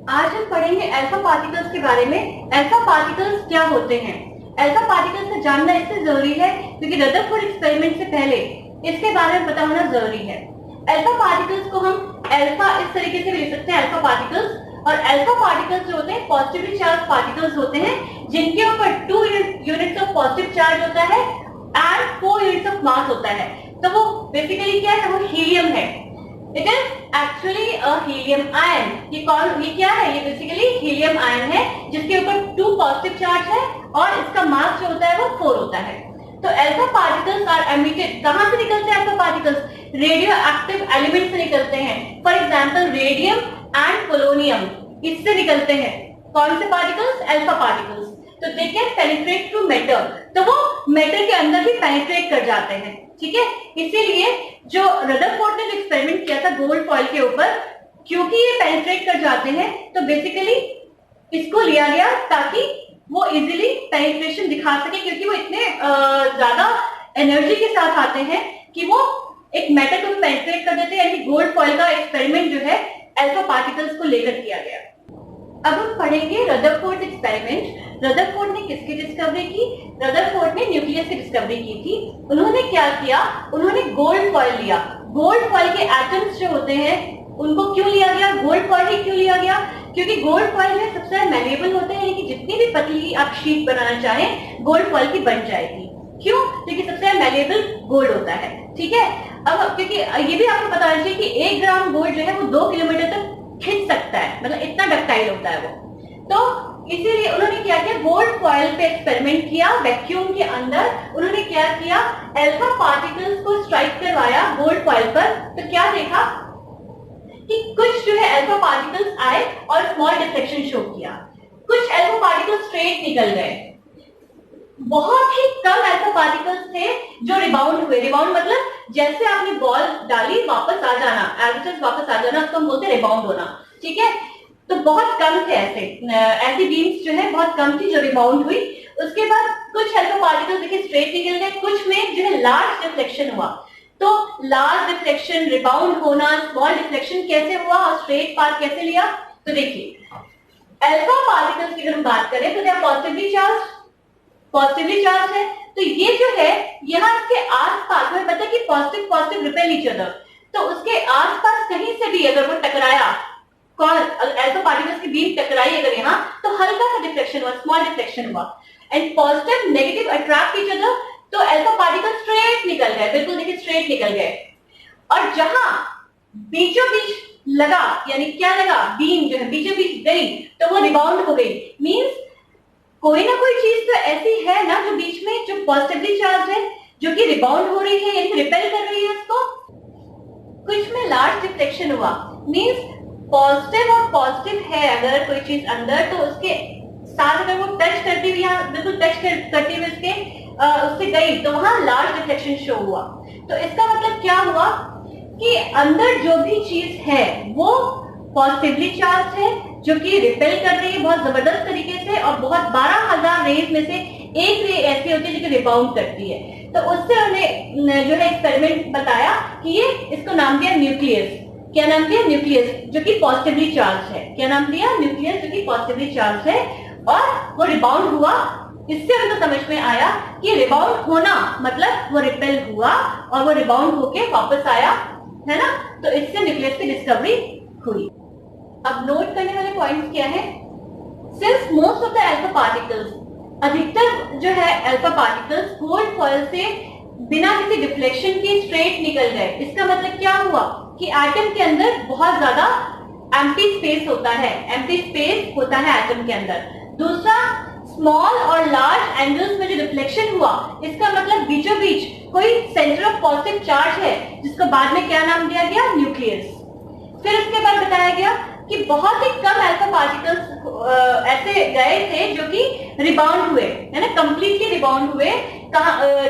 आज हम पढ़ेंगे अल्फा पार्टिकल्स के बारे में। अल्फा पार्टिकल्स क्या होते हैं? अल्फा पार्टिकल्स को जानना इसलिए जरूरी है क्योंकि रदरफोर्ड एक्सपेरिमेंट से पहले इसके बारे में पता होना जरूरी है। अल्फा पार्टिकल्स को हम अल्फा इस तरीके से भी लिख सकते हैं, अल्फा पार्टिकल्स। और अल्फा पार्टिकल्स जो होते हैं पॉजिटिवली चार्ज पार्टिकल्स होते हैं जिनके ऊपर 2 यूनिट्स ऑफ पॉजिटिव चार्ज होता है एंड 4 यूनिट्स ऑफ मास होता है। तो वो बेसिकली क्या है? वो हीलियम है। It is actually a helium ion. ये क्या है? ये बेसिकली हीलियम आयन है जिसके ऊपर 2 पॉजिटिव चार्ज है और इसका मास जो होता है वो 4 होता है। तो अल्फा पार्टिकल्स आर एमिटेड। कहां से निकलते हैं alpha particles? Radioactive element से निकलते हैं। For example radium and polonium, इससे निकलते हैं। कौन से पार्टिकल्स? Alpha particles. तो they can penetrate through metal, तो वो मेटल के अंदर भी पेनिट्रेट कर जाते हैं। ठीक है, इसीलिए जो रदरफोर्ड ने जो एक्सपेरिमेंट किया था गोल्ड फॉइल के ऊपर, क्योंकि ये पेनिट्रेट कर जाते हैं तो बेसिकली इसको लिया गया ताकि वो इजीली पेनिट्रेशन दिखा सके, क्योंकि वो इतने ज्यादा एनर्जी के साथ आते हैं कि वो एक मेटल को भी पेनिट्रेट कर देते हैं। यानी गोल्ड फॉइल का एक्सपेरिमेंट जो है अल्फा पार्टिकल्स को लेकर किया गया। अब हम पढ़ेंगे रदरफोर्ड एक्सपेरिमेंट। रदरफोर्ड ने किसकी डिस्कवरी की? रदरफोर्ड ने न्यूक्लियस की डिस्कवरी की थी। उन्होंने क्या किया? उन्होंने गोल्ड फॉइल लिया। गोल्ड फॉइल के एटम्स जो होते हैं उनको क्यों लिया गया? गोल्ड फॉइल ही क्यों लिया गया? क्योंकि गोल्ड फॉइल में सबसे मेलेबल होते हैं, यानी कि जितनी भी पतली आप शीट बनाना चाहें गोल्ड फॉइल की बन जाएगी। क्यों? क्योंकि सबसे मेलेबल गोल्ड होता है। ठीक है, अब क्योंकि ये भी आपको पता होना चाहिए कि 1 ग्राम गोल्ड जो है वो 2 किलोमीटर तक खींच सकता है, मतलब इतना डक्टाइल होता है वो। तो इसीलिए उन्होंने क्या किया? गोल्ड फॉइल पे एक्सपेरिमेंट किया वैक्यूम के अंदर। उन्होंने क्या किया? अल्फा पार्टिकल्स को स्ट्राइक करवाया गोल्ड फॉइल पर। तो क्या देखा कि कुछ जो है अल्फा पार्टिकल्स आए और स्मॉल डिफ्लेक्शन शो किया। कुछ अल्फा पार्टिकल्स स्ट्रेट निकल गए। बहुत ही कम अल्फा पार्टिकल्स थे जो रिबाउंड हुए। रिबाउंड मतलब जैसे आपने बॉल डाली वापस आ जाना, एज इट इज वापस आ जाना, उसको हम बोलते हैं रिबाउंड होना। ठीक है, तो बहुत कम थे ऐसी बीम्स जो है बहुत कम थी जो रिबाउंड हुई। उसके बाद कुछ अल्फा पार्टिकल्स देखिए स्ट्रेट निकल गए, कुछ में जो है लार्ज डिफ्लेक्शन हुआ। तो लार्ज डिफ्लेक्शन, रिबाउंड होना, स्मॉल डिफ्लेक्शन कैसे हुआ और स्ट्रेट पाथ कैसे लिया? तो देखिए अल्फा पार्टिकल्स की अगर हम बात करें तो दे आर पॉजिटिवली चार्ज है। तो ये जो है यहाँ इसके आसपास, हमें पता है कि पॉजिटिव रिपेल ईच अदर, तो उसके आसपास कहीं से भी अगर वो टकराया, कौन अल्फा पार्टिकल्स की बीम टकराई अगर यहाँ, तो हल्का सा डिफ्लेक्शन हुआ, स्मॉल डिफ्लेक्शन हुआ। And positive negative attract each other, तो अल्फा पार्टिकल स्ट्रेट निकल गए, बिल्कुल देखिए स्ट्रेट निकल गए। और जहां बीचों बीच लगा, यानी क्या लगा? बीम जो है बीचों बीच गई तो वो रिबाउंड हो गई। मींस कोई ना कोई चीज तो ऐसी है ना जो बीच में जो पॉजिटिवली चार्ज है, जो कि रिबाउंड हो रही है, यानी रिपेल कर रही है उसको। कुछ में लार्ज डिफ्लेक्शन हुआ, मींस पॉजिटिव और पॉजिटिव है अगर कोई चीज अंदर, तो उसके साथ अगर वो टच करती हुई, यहाँ बिल्कुल टच करती हुई उससे गई तो वहां लार्ज डिफ्लेक्शन शो हुआ। तो इसका मतलब क्या हुआ कि अंदर जो भी चीज है वो पॉजिटिवली चार्ज है, जो कि रिपेल कर रही है बहुत जबरदस्त तरीके से, और बहुत 12,000 रेज में से एक रे ऐसी होती है जो कि रिबाउंड करती है। तो उससे उन्हें जो है एक्सपेरिमेंट बताया कि ये, इसको नाम दिया न्यूक्लियस। क्या नाम दिया? न्यूक्लियस, जो कि पॉजिटिवली चार्ज है। क्या नाम दिया? न्यूक्लियस, जो कि पॉजिटिवली चार्ज है और वो रिबाउंड हुआ। इससे उनको समझ में आया कि रिबाउंड होना मतलब वो रिपेल हुआ और वो रिबाउंड होके वापस आया, है ना। तो इससे न्यूक्लियस की डिस्कवरी हुई। अब नोट करने वाले पॉइंट्स क्या है? Since most of the alpha particles, अधिकतर जो है अल्फा पार्टिकल्स गोल्ड फॉइल से बिना किसी डिफ्लेक्शन के स्ट्रेट निकल गए। इसका मतलब क्या हुआ कि एटम के अंदर बहुत ज्यादा एम्प्टी स्पेस होता है, एम्प्टी स्पेस होता है एटम के अंदर। दूसरा, स्मॉल और लार्ज एंगल्स में जो रिफ्लेक्शन हुआ, इसका मतलब बीचों बीच कोई सेंटर ऑफ पॉजिटिव चार्ज है, जिसको बाद में क्या नाम दिया गया? न्यूक्लियस। फिर उसके बाद बताया गया कि बहुत ही कम अल्फा पार्टिकल्स ऐसे गए थे जो कि रिबाउंड हुए, है ना, कंप्लीटली रिबाउंड हुए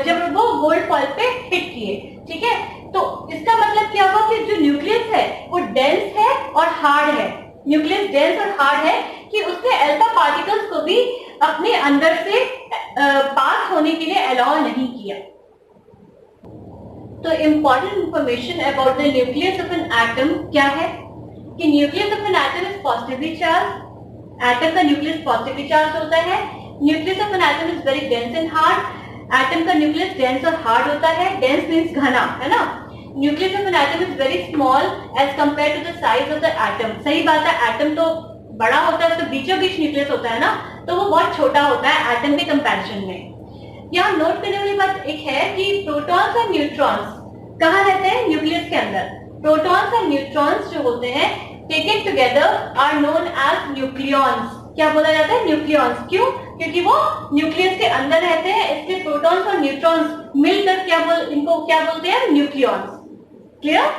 जब वो गोल्ड फॉइल पे हिट किए। ठीक है, तो इसका मतलब क्या हुआ कि जो न्यूक्लियस है वो डेंस है और हार्ड है। न्यूक्लियस डेंस और हार्ड है कि उसने अल्फा पार्टिकल्स को भी अपने अंदर से पास होने के लिए अलाउ नहीं किया। तो important information about the nucleus of an atom क्या है कि nucleus of an atom is positively charge, atom का न्यूक्लियस पॉजिटिवली चार्ज होता है। Nucleus of an atom is very dense and hard, atom का न्यूक्लियस डेंस और hard होता है। डेंस मीन्स घना, है ना। Nucleus of an atom is very small as compare to the size of the atom. सही बात है, एटम तो बड़ा होता है, तो बीचों बीच न्यूक्लियस होता है ना, तो वो बहुत छोटा होता है एटम के कंपैरिजन में। यहाँ नोट करने वाली बात एक है कि प्रोटॉन्स और न्यूट्रॉन्स कहाँ रहते हैं? न्यूक्लियस के अंदर। प्रोटॉन्स और न्यूट्रॉन्स जो होते हैं taken together are known as nucleons. क्या बोला जाता है? न्यूक्लियॉन्स। क्यों? क्योंकि वो न्यूक्लियस के अंदर रहते हैं, इसलिए प्रोटॉन्स और न्यूट्रॉन्स मिलकर इनको क्या बोलते हैं? न्यूक्लियॉन्स। क्लियर?